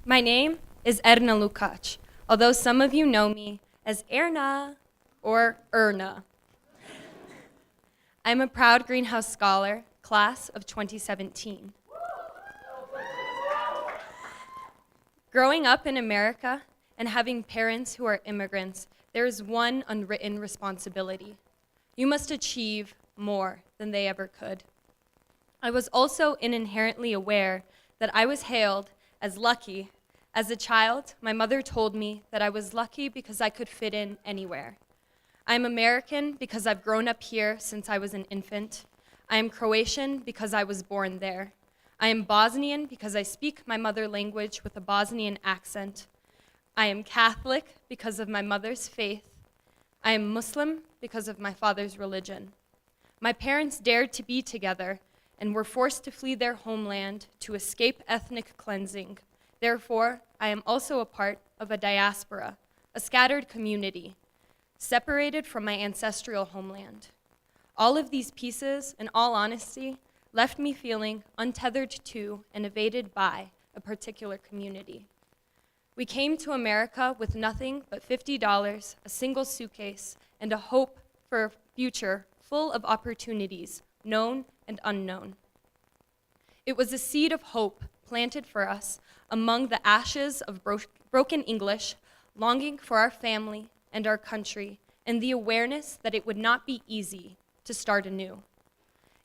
My name is Erna, although some of you know me as Erna or Erna. I'm a proud Greenhouse Scholar, class of 2017. Growing up in America and having parents who are immigrants, there is one unwritten responsibility. You must achieve more than they ever could. I was also inherently aware that I was hailed as lucky. As a child, my mother told me that I was lucky because I could fit in anywhere. I am American because I've grown up here since I was an infant. I am Croatian because I was born there. I am Bosnian because I speak my mother language with a Bosnian accent. I am Catholic because of my mother's faith. I am Muslim because of my father's religion. My parents dared to be together and were forced to flee their homeland to escape ethnic cleansing. Therefore, I am also a part of a diaspora, a scattered community, separated from my ancestral homeland. All of these pieces, in all honesty, left me feeling untethered to and evaded by a particular community. We came to America with nothing but $50, a single suitcase, and a hope for a future full of opportunities, known and unknown. It was a seed of hope planted for us among the ashes of broken English, longing for our family and our country, and the awareness that it would not be easy to start anew.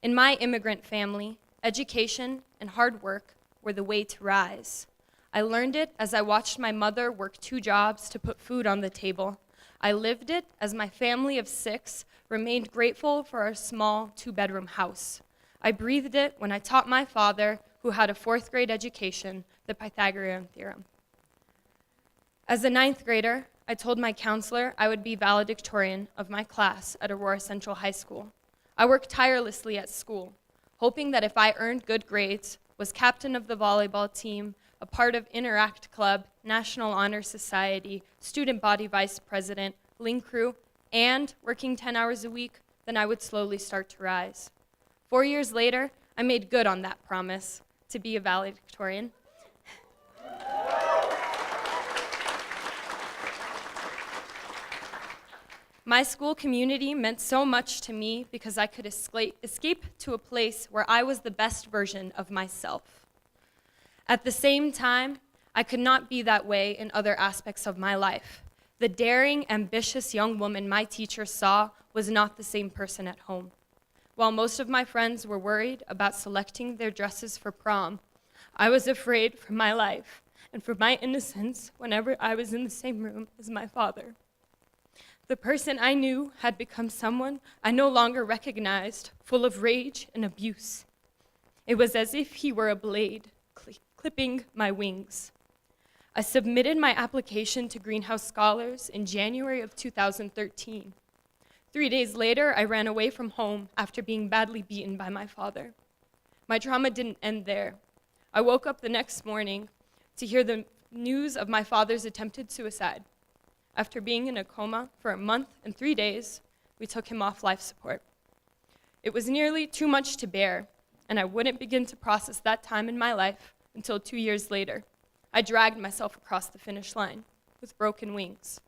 In my immigrant family, education and hard work were the way to rise. I learned it as I watched my mother work 2 jobs to put food on the table. I lived it as my family of 6 remained grateful for our small 2-bedroom house. I breathed it when I taught my father, who had a 4th grade education, the Pythagorean theorem. As a 9th grader, I told my counselor I would be valedictorian of my class at Aurora Central High School. I worked tirelessly at school, hoping that if I earned good grades, was captain of the volleyball team, a part of Interact Club, National Honor Society, student body vice president, Link Crew, and working 10 hours a week, then I would slowly start to rise. 4 years later, I made good on that promise to be a valedictorian. My school community meant so much to me because I could escape to a place where I was the best version of myself. At the same time, I could not be that way in other aspects of my life. The daring, ambitious young woman my teacher saw was not the same person at home. While most of my friends were worried about selecting their dresses for prom, I was afraid for my life and for my innocence whenever I was in the same room as my father. The person I knew had become someone I no longer recognized, full of rage and abuse. It was as if he were a blade clipping my wings. I submitted my application to Greenhouse Scholars in January of 2013. 3 days later, I ran away from home after being badly beaten by my father. My trauma didn't end there. I woke up the next morning to hear the news of my father's attempted suicide. After being in a coma for a month and 3 days, we took him off life support. It was nearly too much to bear, and I wouldn't begin to process that time in my life until 2 years later. I dragged myself across the finish line with broken wings.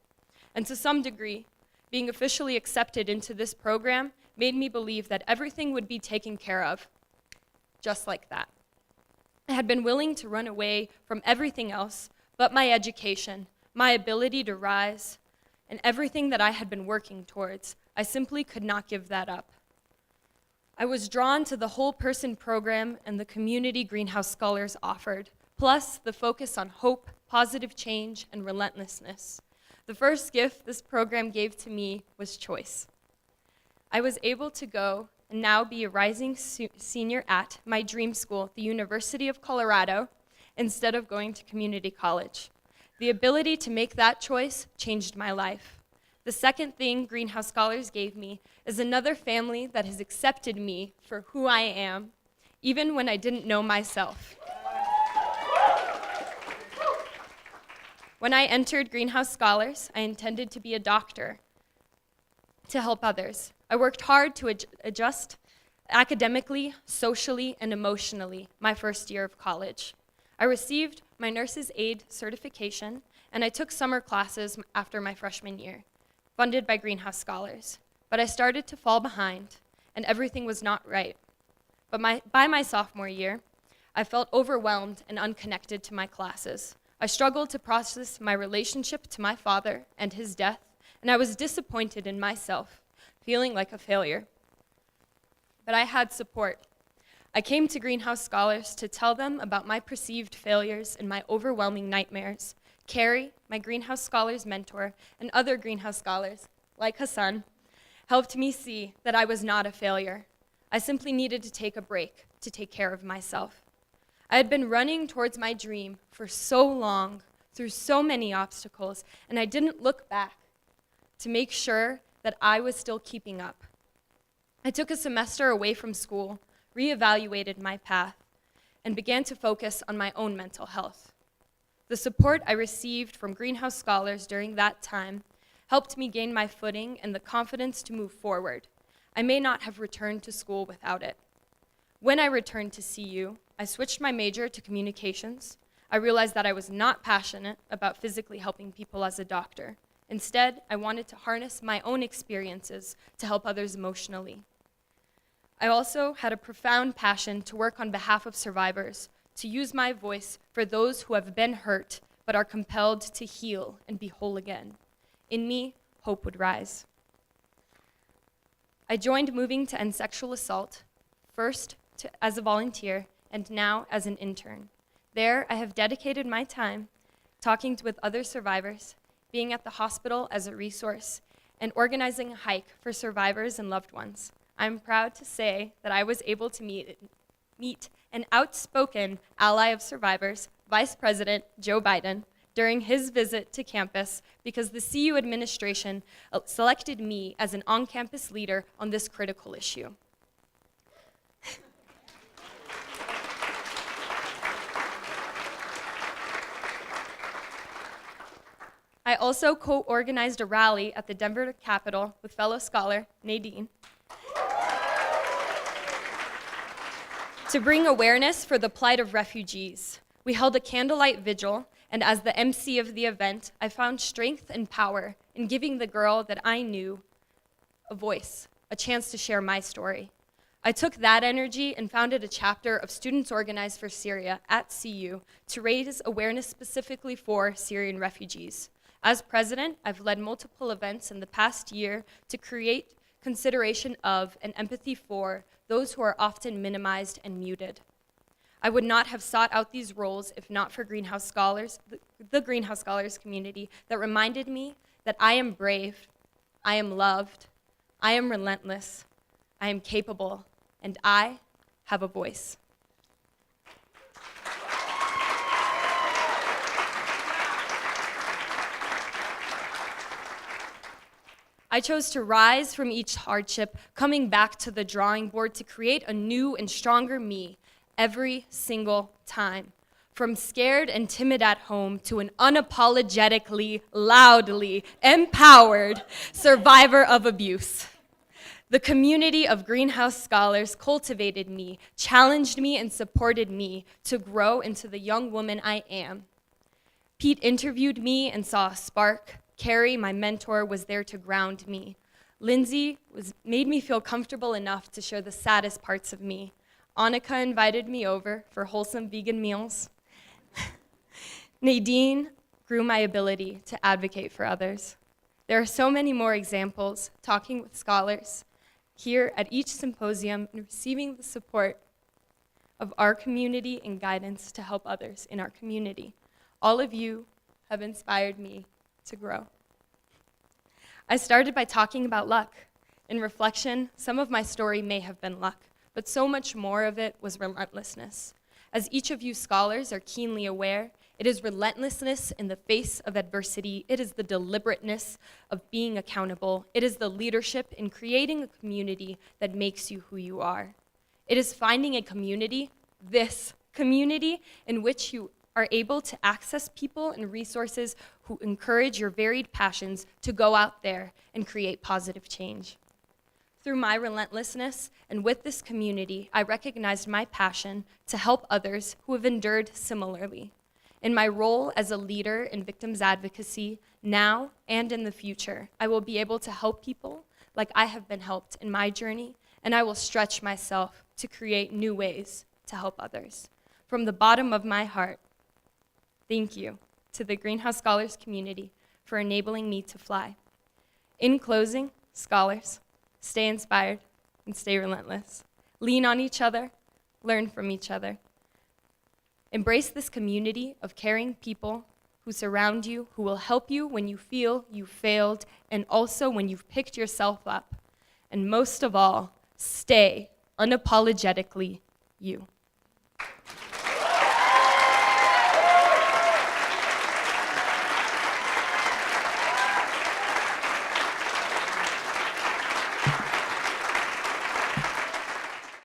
And to some degree, being officially accepted into this program made me believe that everything would be taken care of, just like that. I had been willing to run away from everything else but my education, my ability to rise, and everything that I had been working towards. I simply could not give that up. I was drawn to the whole person program and the community Greenhouse Scholars offered, plus the focus on hope, positive change, and relentlessness. The first gift this program gave to me was choice. I was able to go and now be a rising senior at my dream school, the University of Colorado, instead of going to community college. The ability to make that choice changed my life. The second thing Greenhouse Scholars gave me is another family that has accepted me for who I am, even when I didn't know myself. When I entered Greenhouse Scholars, I intended to be a doctor to help others. I worked hard to adjust academically, socially, and emotionally my first year of college. I received my nurse's aide certification, and I took summer classes after my freshman year, funded by Greenhouse Scholars. But I started to fall behind, and everything was not right. But by my sophomore year, I felt overwhelmed and unconnected to my classes. I struggled to process my relationship to my father and his death, and I was disappointed in myself, feeling like a failure. But I had support. I came to Greenhouse Scholars to tell them about my perceived failures and my overwhelming nightmares. Carrie, my Greenhouse Scholars mentor, and other Greenhouse Scholars, like Hassan, helped me see that I was not a failure. I simply needed to take a break to take care of myself. I had been running towards my dream for so long, through so many obstacles, and I didn't look back to make sure that I was still keeping up. I took a semester away from school, reevaluated my path, and began to focus on my own mental health. The support I received from Greenhouse Scholars during that time helped me gain my footing and the confidence to move forward. I may not have returned to school without it. When I returned to CU, I switched my major to communications. I realized that I was not passionate about physically helping people as a doctor. Instead, I wanted to harness my own experiences to help others emotionally. I also had a profound passion to work on behalf of survivors, to use my voice for those who have been hurt but are compelled to heal and be whole again. In me, hope would rise. I joined Moving to End Sexual Assault, first as a volunteer and now as an intern. There, I have dedicated my time talking with other survivors, being at the hospital as a resource, and organizing a hike for survivors and loved ones. I'm proud to say that I was able to meet an outspoken ally of survivors, Vice President Joe Biden, during his visit to campus because the CU administration selected me as an on-campus leader on this critical issue. I also co-organized a rally at the Denver Capitol with fellow scholar Nadine to bring awareness for the plight of refugees. We held a candlelight vigil, and as the MC of the event, I found strength and power in giving the girl that I knew a voice, a chance to share my story. I took that energy and founded a chapter of Students Organized for Syria at CU to raise awareness specifically for Syrian refugees. As president, I've led multiple events in the past year to create consideration of and empathy for those who are often minimized and muted. I would not have sought out these roles if not for Greenhouse Scholars, the Greenhouse Scholars community that reminded me that I am brave, I am loved, I am relentless, I am capable, and I have a voice. I chose to rise from each hardship, coming back to the drawing board to create a new and stronger me every single time. From scared and timid at home to an unapologetically, loudly empowered survivor of abuse. The community of Greenhouse Scholars cultivated me, challenged me, and supported me to grow into the young woman I am. Pete interviewed me and saw a spark. Carrie, my mentor, was there to ground me. Lindsay made me feel comfortable enough to share the saddest parts of me. Annika invited me over for wholesome vegan meals. Nadine grew my ability to advocate for others. There are so many more examples, talking with scholars here at each symposium and receiving the support of our community and guidance to help others in our community. All of you have inspired me to grow. I started by talking about luck. In reflection, some of my story may have been luck, but so much more of it was relentlessness. As each of you scholars are keenly aware, it is relentlessness in the face of adversity. It is the deliberateness of being accountable. It is the leadership in creating a community that makes you who you are. It is finding a community, this community, in which you are able to access people and resources who encourage your varied passions to go out there and create positive change. Through my relentlessness and with this community, I recognized my passion to help others who have endured similarly. In my role as a leader in victims advocacy, now and in the future, I will be able to help people like I have been helped in my journey, and I will stretch myself to create new ways to help others. From the bottom of my heart, thank you to the Greenhouse Scholars community for enabling me to fly. In closing, scholars, stay inspired and stay relentless. Lean on each other, learn from each other. Embrace this community of caring people who surround you, who will help you when you feel you failed, and also when you've picked yourself up. And most of all, stay unapologetically you.